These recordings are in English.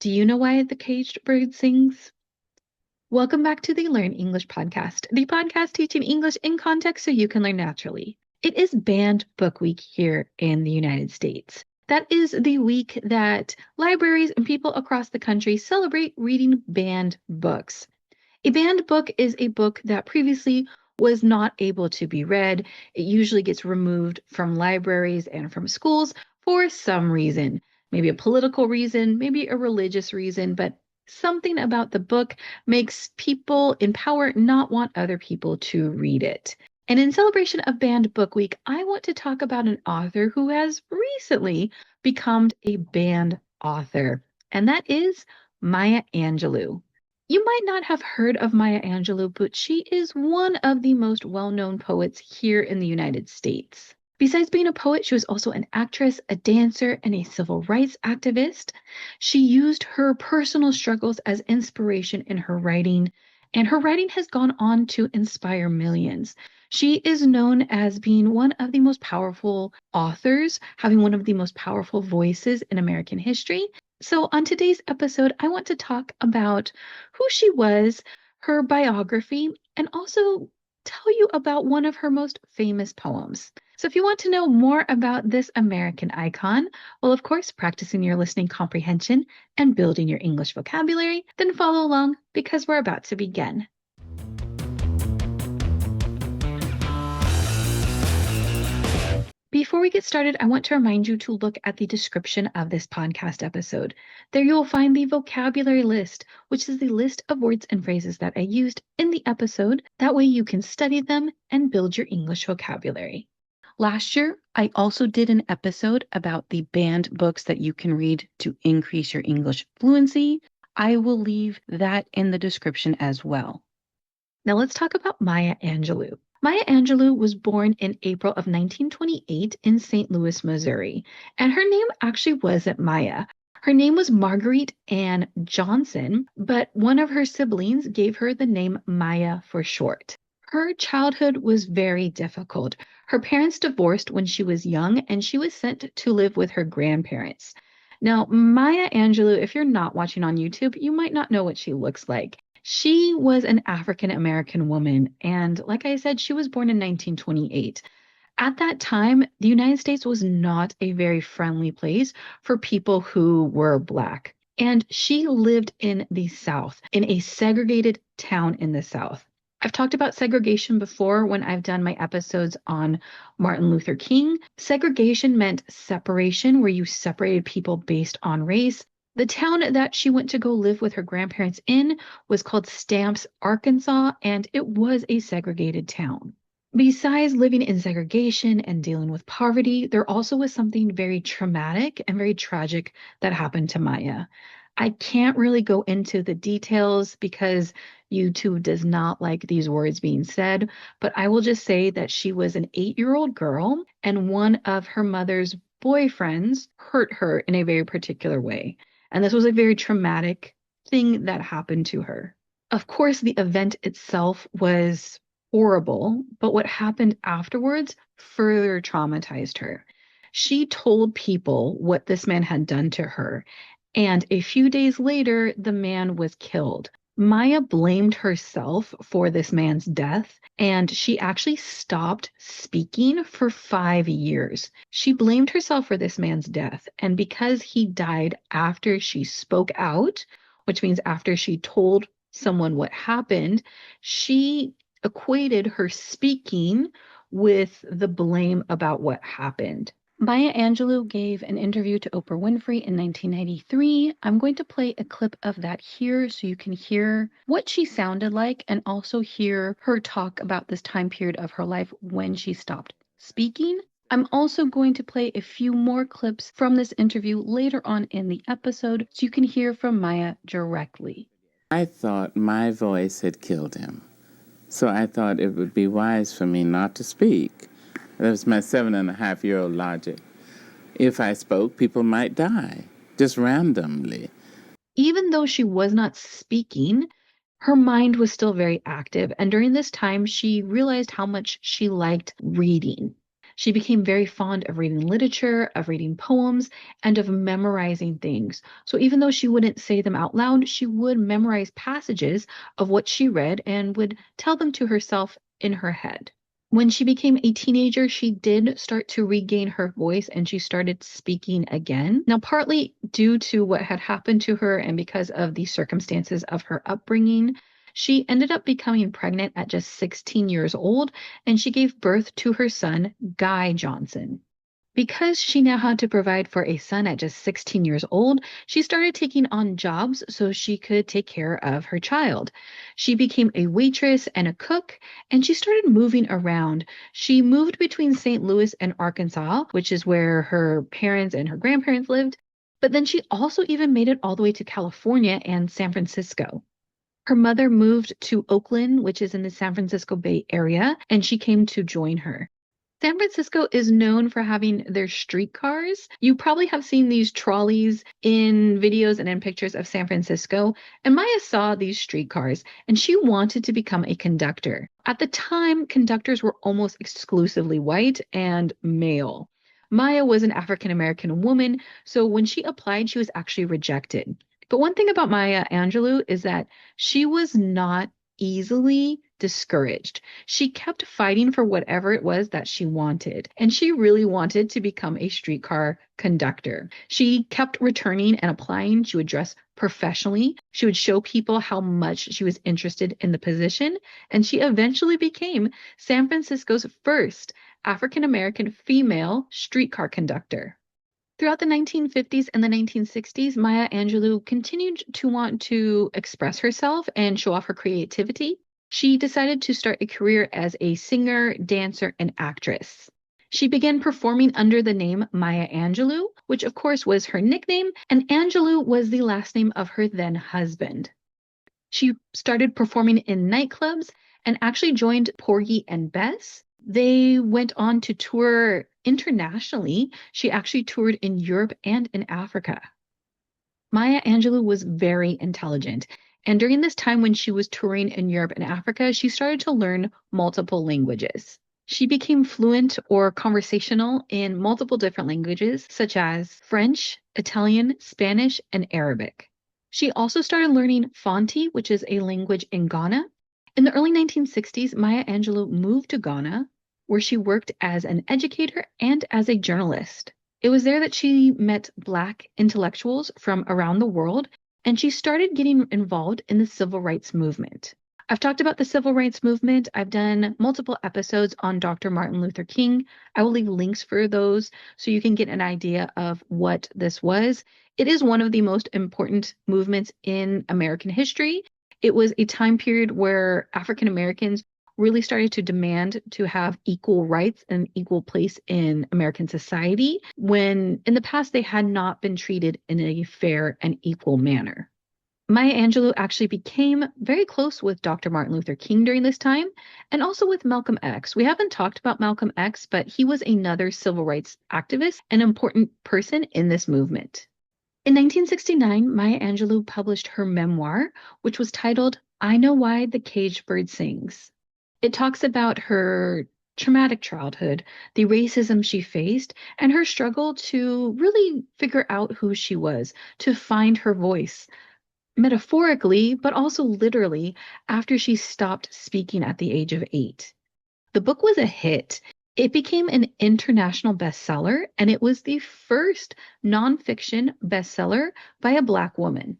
Do you know why the caged bird sings? Welcome back to the Learn English podcast, the podcast teaching English in context so you can learn naturally. It is Banned Book Week here in the United States. That is the week that libraries and people across the country celebrate reading banned books. A banned book is a book that previously was not able to be read. It usually gets removed from libraries and from schools for some reason. Maybe a political reason, maybe a religious reason, but something about the book makes people in power not want other people to read it. And in celebration of Banned Book Week, I want to talk about an author who has recently become a banned author, and that is Maya Angelou. You might not have heard of Maya Angelou, but she is one of the most well-known poets here in the United States. Besides being a poet, she was also an actress, a dancer, and a civil rights activist. She used her personal struggles as inspiration in her writing, and her writing has gone on to inspire millions. She is known as being one of the most powerful authors, having one of the most powerful voices in American history. So on today's episode, I want to talk about who she was, her biography, and also tell you about one of her most famous poems. So if you want to know more about this American icon, well, of course, practicing your listening comprehension and building your English vocabulary, then follow along because we're about to begin. Before we get started, I want to remind you to look at the description of this podcast episode. There you will find the vocabulary list, which is the list of words and phrases that I used in the episode. That way you can study them and build your English vocabulary. Last year, I also did an episode about the banned books that you can read to increase your English fluency. I will leave that in the description as well. Now let's talk about Maya Angelou. Maya Angelou was born in April of 1928 in St. Louis, Missouri, and her name actually wasn't Maya. Her name was Marguerite Ann Johnson, but one of her siblings gave her the name Maya for short. Her childhood was very difficult. Her parents divorced when she was young, and she was sent to live with her grandparents. Now, Maya Angelou, if you're not watching on YouTube, you might not know what she looks like. She was an African American woman, and like I said, she was born in 1928. At that time, the United States was not a very friendly place for people who were Black. And she lived in the South, in a segregated town in the South. I've talked about segregation before when I've done my episodes on Martin Luther King. Segregation meant separation, where you separated people based on race. The town that she went to go live with her grandparents in was called Stamps, Arkansas, and it was a segregated town. Besides living in segregation and dealing with poverty, there also was something very traumatic and very tragic that happened to Maya. I can't really go into the details because YouTube does not like these words being said, but I will just say that she was an 8-year-old girl and one of her mother's boyfriends hurt her in a very particular way. And this was a very traumatic thing that happened to her. Of course, the event itself was horrible, but what happened afterwards further traumatized her. She told people what this man had done to her, and a few days later, the man was killed. Maya blamed herself for this man's death, and she actually stopped speaking for 5 years. She blamed herself for this man's death, and because he died after she spoke out, which means after she told someone what happened, she equated her speaking with the blame about what happened. Maya Angelou gave an interview to Oprah Winfrey in 1993. I'm going to play a clip of that here so you can hear what she sounded like and also hear her talk about this time period of her life when she stopped speaking. I'm also going to play a few more clips from this interview later on in the episode so you can hear from Maya directly. I thought my voice had killed him, so I thought it would be wise for me not to speak. That was my 7.5-year-old logic. If I spoke, people might die, just randomly. Even though she was not speaking, her mind was still very active. And during this time, she realized how much she liked reading. She became very fond of reading literature, of reading poems, and of memorizing things. So even though she wouldn't say them out loud, she would memorize passages of what she read and would tell them to herself in her head. When she became a teenager, she did start to regain her voice and she started speaking again. Now, partly due to what had happened to her and because of the circumstances of her upbringing, she ended up becoming pregnant at just 16 years old and she gave birth to her son, Guy Johnson. Because she now had to provide for a son at just 16 years old, she started taking on jobs so she could take care of her child. She became a waitress and a cook, and she started moving around. She moved between St. Louis and Arkansas, which is where her parents and her grandparents lived. But then she also even made it all the way to California and San Francisco. Her mother moved to Oakland, which is in the San Francisco Bay Area, and she came to join her. San Francisco is known for having their streetcars. You probably have seen these trolleys in videos and in pictures of San Francisco. And Maya saw these streetcars and she wanted to become a conductor. At the time, conductors were almost exclusively white and male. Maya was an African American woman, so when she applied, she was actually rejected. But one thing about Maya Angelou is that she was not easily discouraged. She kept fighting for whatever it was that she wanted, and she really wanted to become a streetcar conductor. She kept returning and applying. She would dress professionally. She would show people how much she was interested in the position, and she eventually became San Francisco's first African American female streetcar conductor. Throughout the 1950s and the 1960s, Maya Angelou continued to want to express herself and show off her creativity. She decided to start a career as a singer, dancer, and actress. She began performing under the name Maya Angelou, which of course was her nickname, and Angelou was the last name of her then husband. She started performing in nightclubs and actually joined Porgy and Bess. They went on to tour internationally. She actually toured in Europe and in Africa. Maya Angelou was very intelligent. And during this time when she was touring in Europe and Africa, she started to learn multiple languages. She became fluent or conversational in multiple different languages, such as French, Italian, Spanish, and Arabic. She also started learning Fanti, which is a language in Ghana. In the early 1960s, Maya Angelou moved to Ghana, where she worked as an educator and as a journalist. It was there that she met Black intellectuals from around the world, and she started getting involved in the civil rights movement. I've talked about the civil rights movement. I've done multiple episodes on Dr. Martin Luther King. I will leave links for those so you can get an idea of what this was. It is one of the most important movements in American history. It was a time period where African Americans really started to demand to have equal rights and equal place in American society, when in the past they had not been treated in a fair and equal manner. Maya Angelou actually became very close with Dr. Martin Luther King during this time, and also with Malcolm X. We haven't talked about Malcolm X, but he was another civil rights activist, an important person in this movement. In 1969, Maya Angelou published her memoir, which was titled, I Know Why the Caged Bird Sings. It talks about her traumatic childhood, the racism she faced, and her struggle to really figure out who she was, to find her voice, metaphorically, but also literally, after she stopped speaking at the age of 8. The book was a hit. It became an international bestseller, and it was the first nonfiction bestseller by a Black woman.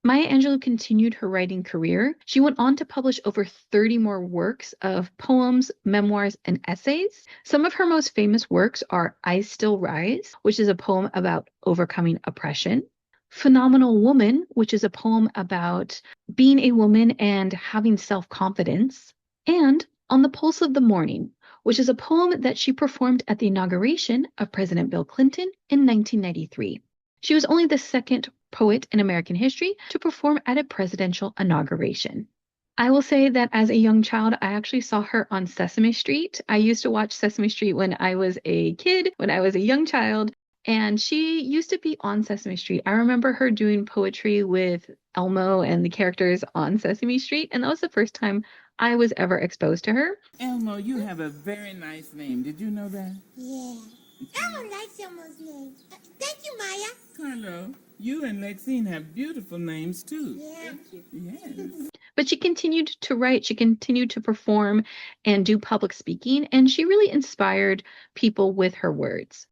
Maya Angelou continued her writing career. She went on to publish over 30 more works of poems, memoirs, and essays. Some of her most famous works are I Still Rise, which is a poem about overcoming oppression, Phenomenal Woman, which is a poem about being a woman and having self-confidence, and On the Pulse of the Morning, which is a poem that she performed at the inauguration of President Bill Clinton in 1993. She was only the second poet in American history to perform at a presidential inauguration. I will say that as a young child, I actually saw her on Sesame Street. I used to watch Sesame Street when I was a kid, when I was a young child, and she used to be on Sesame Street. I remember her doing poetry with Elmo and the characters on Sesame Street, and that was the first time I was ever exposed to her. Elmo, you have a very nice name. Did you know that? Yeah. Elmo likes Elmo's name. Thank you, Maya. Carlo, you and Lexine have beautiful names too. Yeah. Thank you. Yes. But she continued to write, she continued to perform and do public speaking, and she really inspired people with her words.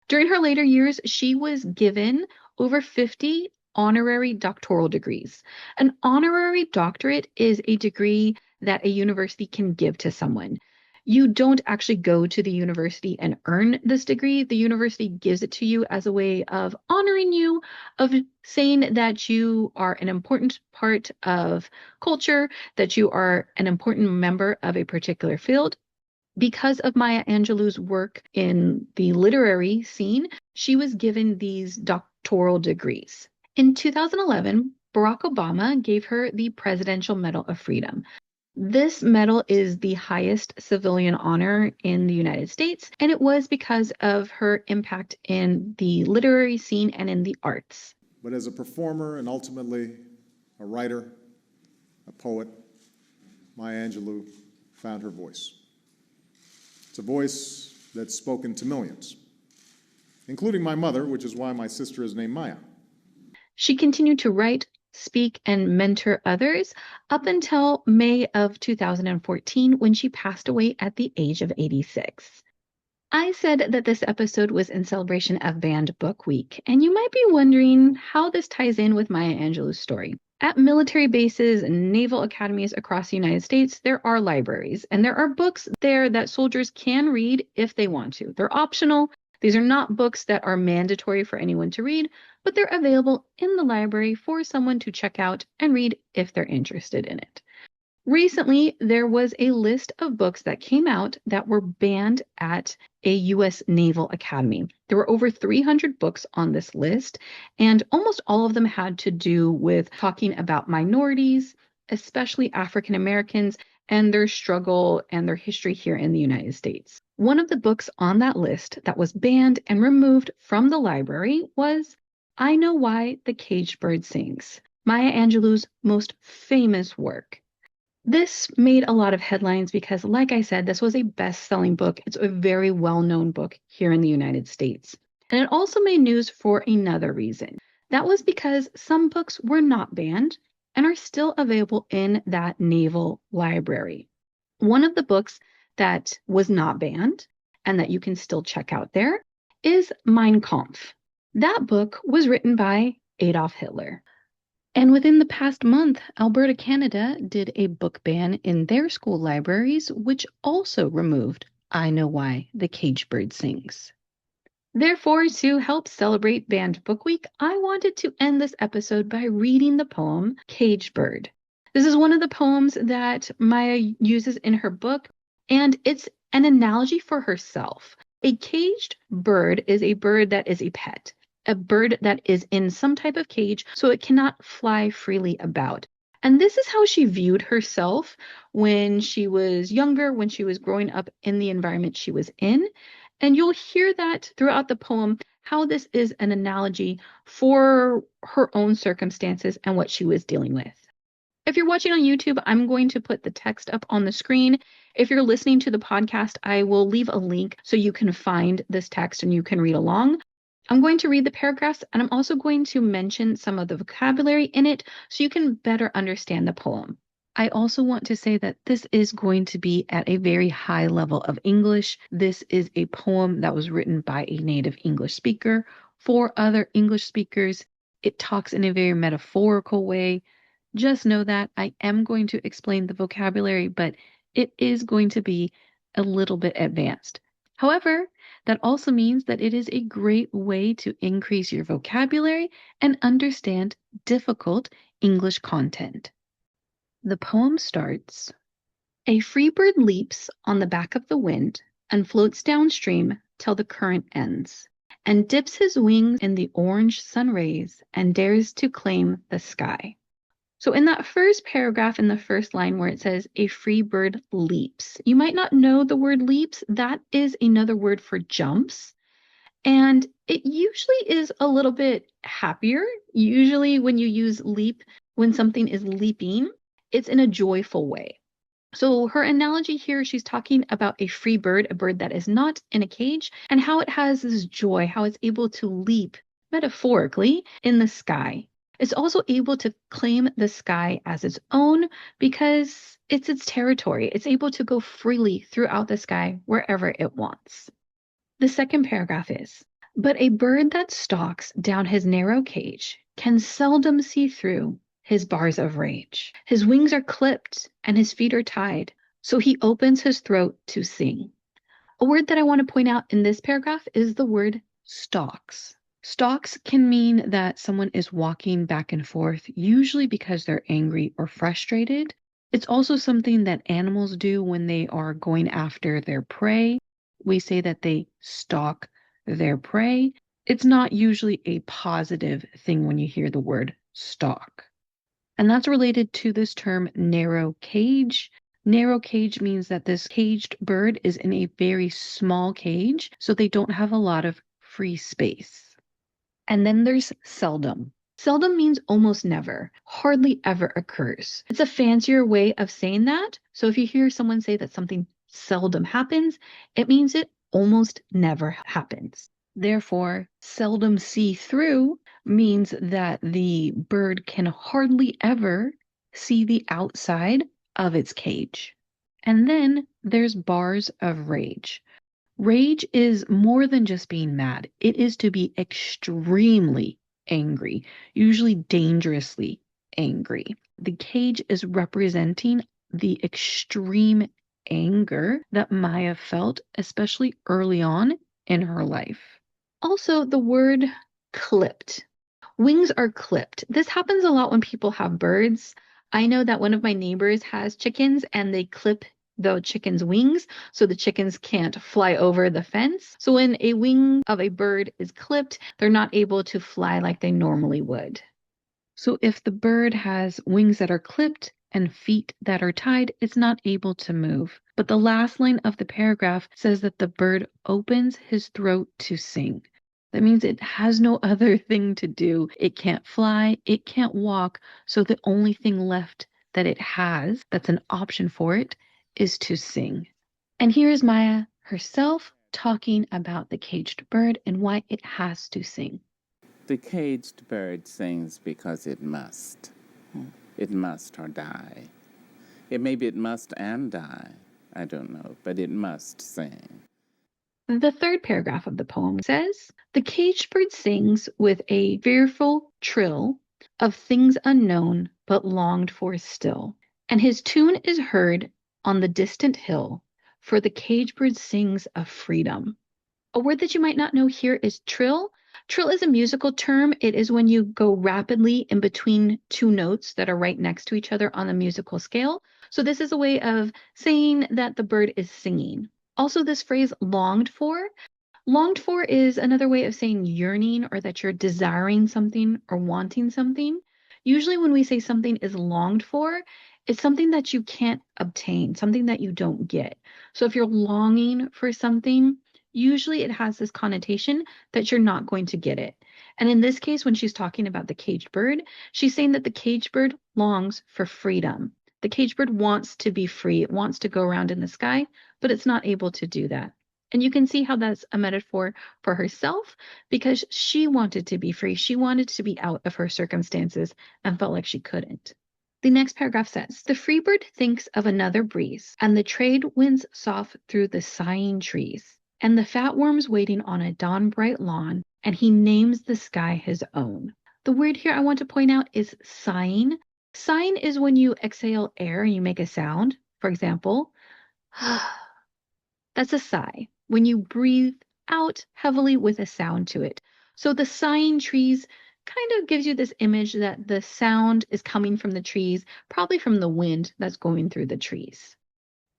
During her later years, she was given over 50 honorary doctoral degrees. An honorary doctorate is a degree that a university can give to someone. You don't actually go to the university and earn this degree. The university gives it to you as a way of honoring you, of saying that you are an important part of culture, that you are an important member of a particular field. Because of Maya Angelou's work in the literary scene, she was given these doctoral degrees. In 2011, Barack Obama gave her the Presidential Medal of Freedom. This medal is the highest civilian honor in the United States, and it was because of her impact in the literary scene and in the arts. But as a performer and ultimately a writer, a poet, Maya Angelou found her voice. It's a voice that's spoken to millions, including my mother, which is why my sister is named Maya. She continued to write, speak, and mentor others up until May of 2014 when she passed away at the age of 86. I said that this episode was in celebration of Banned Book Week, and you might be wondering how this ties in with Maya Angelou's story. At military bases and naval academies across the United States, there are libraries, and there are books there that soldiers can read if they want to. They're optional. These are not books that are mandatory for anyone to read, but they're available in the library for someone to check out and read if they're interested in it. Recently, there was a list of books that came out that were banned at a U.S. Naval Academy. There were over 300 books on this list, and almost all of them had to do with talking about minorities, especially African Americans, and their struggle and their history here in the United States. One of the books on that list that was banned and removed from the library was I Know Why the Caged Bird Sings, Maya Angelou's most famous work. This made a lot of headlines because, like I said, this was a best-selling book. It's a very well-known book here in the United States. And it also made news for another reason. That was because some books were not banned and are still available in that naval library. One of the books that was not banned and that you can still check out there is Mein Kampf. That book was written by Adolf Hitler. And within the past month, Alberta, Canada did a book ban in their school libraries, which also removed I Know Why the Caged Bird Sings. Therefore, to help celebrate Banned Book Week, I wanted to end this episode by reading the poem Caged Bird. This is one of the poems that Maya uses in her book, and it's an analogy for herself. A caged bird is a bird that is a pet, a bird that is in some type of cage, so it cannot fly freely about. And this is how she viewed herself when she was younger, when she was growing up in the environment she was in. And you'll hear that throughout the poem, how this is an analogy for her own circumstances and what she was dealing with. If you're watching on YouTube, I'm going to put the text up on the screen. If you're listening to the podcast, I will leave a link so you can find this text and you can read along. I'm going to read the paragraphs, and I'm also going to mention some of the vocabulary in it so you can better understand the poem. I also want to say that this is going to be at a very high level of English. This is a poem that was written by a native English speaker for other English speakers. It talks in a very metaphorical way. Just know that I am going to explain the vocabulary, but it is going to be a little bit advanced. However, that also means that it is a great way to increase your vocabulary and understand difficult English content. The poem starts, a free bird leaps on the back of the wind and floats downstream till the current ends, and dips his wings in the orange sun rays and dares to claim the sky. So in that first paragraph, in the first line where it says a free bird leaps, you might not know the word leaps. That is another word for jumps. And it usually is a little bit happier. Usually when you use leap, when something is leaping, it's in a joyful way. So her analogy here, she's talking about a free bird, a bird that is not in a cage, and how it has this joy, how it's able to leap, metaphorically, in the sky. It's also able to claim the sky as its own because it's its territory. It's able to go freely throughout the sky wherever it wants. The second paragraph is, but a bird that stalks down his narrow cage can seldom see through his bars of rage. His wings are clipped and his feet are tied, so he opens his throat to sing. A word that I want to point out in this paragraph is the word stalks. Stalks can mean that someone is walking back and forth, usually because they're angry or frustrated. It's also something that animals do when they are going after their prey. We say that they stalk their prey. It's not usually a positive thing when you hear the word stalk. And that's related to this term narrow cage. Narrow cage means that this caged bird is in a very small cage, so they don't have a lot of free space. And then there's seldom. Seldom means almost never, hardly ever occurs. It's a fancier way of saying that. So if you hear someone say that something seldom happens, it means it almost never happens. Therefore, seldom see through means that the bird can hardly ever see the outside of its cage. And then there's bars of rage. Rage is more than just being mad. It is to be extremely angry, usually dangerously angry. The cage is representing the extreme anger that Maya felt, especially early on in her life. Also, the word clipped. Wings are clipped. This happens a lot when people have birds. I know that one of my neighbors has chickens and they clip the chicken's wings so the chickens can't fly over the fence. So when a wing of a bird is clipped, they're not able to fly like they normally would. So if the bird has wings that are clipped and feet that are tied, it's not able to move. But the last line of the paragraph says that the bird opens his throat to sing. That means it has no other thing to do. It can't fly, it can't walk, so the only thing left that it has that's an option for it is to sing. And here is Maya herself talking about the caged bird and why it has to sing. The caged bird sings because it must. It must or die. Maybe it must and die. I don't know, but it must sing. The third paragraph of the poem says, the caged bird sings with a fearful trill of things unknown but longed for still, and his tune is heard on the distant hill, for the caged bird sings of freedom. A word that you might not know here is trill. Trill is a musical term. It is when you go rapidly in between two notes that are right next to each other on the musical scale. So this is a way of saying that the bird is singing. Also, this phrase longed for is another way of saying yearning or that you're desiring something or wanting something. Usually when we say something is longed for, it's something that you can't obtain, something that you don't get. So if you're longing for something, usually it has this connotation that you're not going to get it. And in this case, when she's talking about the caged bird, she's saying that the caged bird longs for freedom. The caged bird wants to be free. It wants to go around in the sky, but it's not able to do that. And you can see how that's a metaphor for herself because she wanted to be free. She wanted to be out of her circumstances and felt like she couldn't. The next paragraph says, the free bird thinks of another breeze, and the trade winds soft through the sighing trees, and the fat worms waiting on a dawn-bright lawn, and he names the sky his own. The word here I want to point out is sighing. Sighing is when you exhale air and you make a sound. For example, that's a sigh. When you breathe out heavily with a sound to it. So the sighing trees kind of gives you this image that the sound is coming from the trees, probably from the wind that's going through the trees.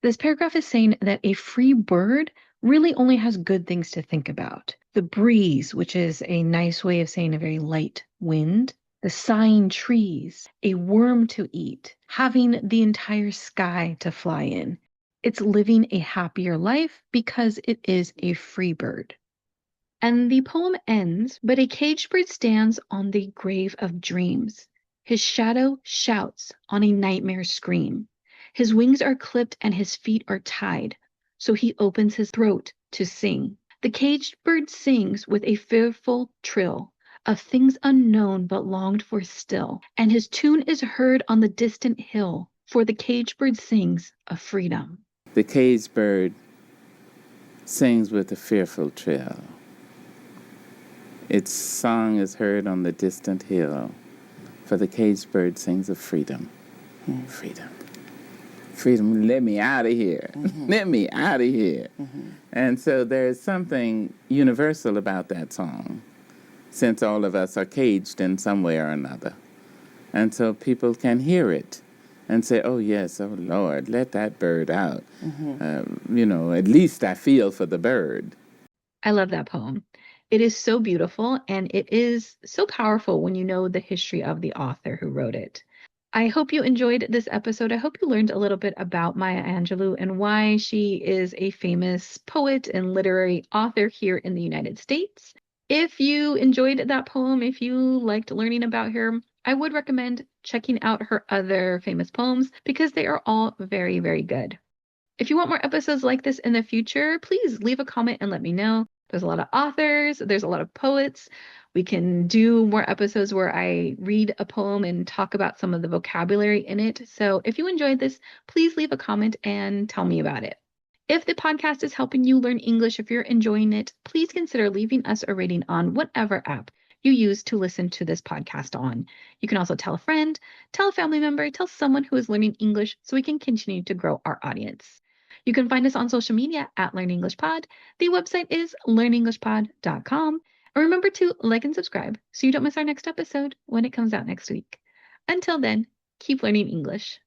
This paragraph is saying that a free bird really only has good things to think about. The breeze, which is a nice way of saying a very light wind. The sighing trees, a worm to eat, having the entire sky to fly in. It's living a happier life because it is a free bird. And the poem ends, but a caged bird stands on the grave of dreams. His shadow shouts on a nightmare scream. His wings are clipped and his feet are tied, so he opens his throat to sing. The caged bird sings with a fearful trill of things unknown but longed for still, and his tune is heard on the distant hill, for the caged bird sings of freedom. The caged bird sings with a fearful trill. Its song is heard on the distant hill, for the caged bird sings of freedom. Freedom. Freedom, let me out of here. Let me out of here. And so there's something universal about that song, since all of us are caged in some way or another. And so people can hear it and say, oh, yes, oh, Lord, let that bird out. At least I feel for the bird. I love that poem. It is so beautiful, and it is so powerful when you know the history of the author who wrote it. I hope you enjoyed this episode. I hope you learned a little bit about Maya Angelou and why she is a famous poet and literary author here in the United States. If you enjoyed that poem, if you liked learning about her, I would recommend checking out her other famous poems because they are all very, very good. If you want more episodes like this in the future, please leave a comment and let me know. There's a lot of authors, there's a lot of poets. We can do more episodes where I read a poem and talk about some of the vocabulary in it. So if you enjoyed this, please leave a comment and tell me about it. If the podcast is helping you learn English, if you're enjoying it, please consider leaving us a rating on whatever app you use to listen to this podcast on. You can also tell a friend, tell a family member, tell someone who is learning English so we can continue to grow our audience. You can find us on social media at Learn English Pod. The website is learnenglishpod.com. And remember to like and subscribe so you don't miss our next episode when it comes out next week. Until then, keep learning English.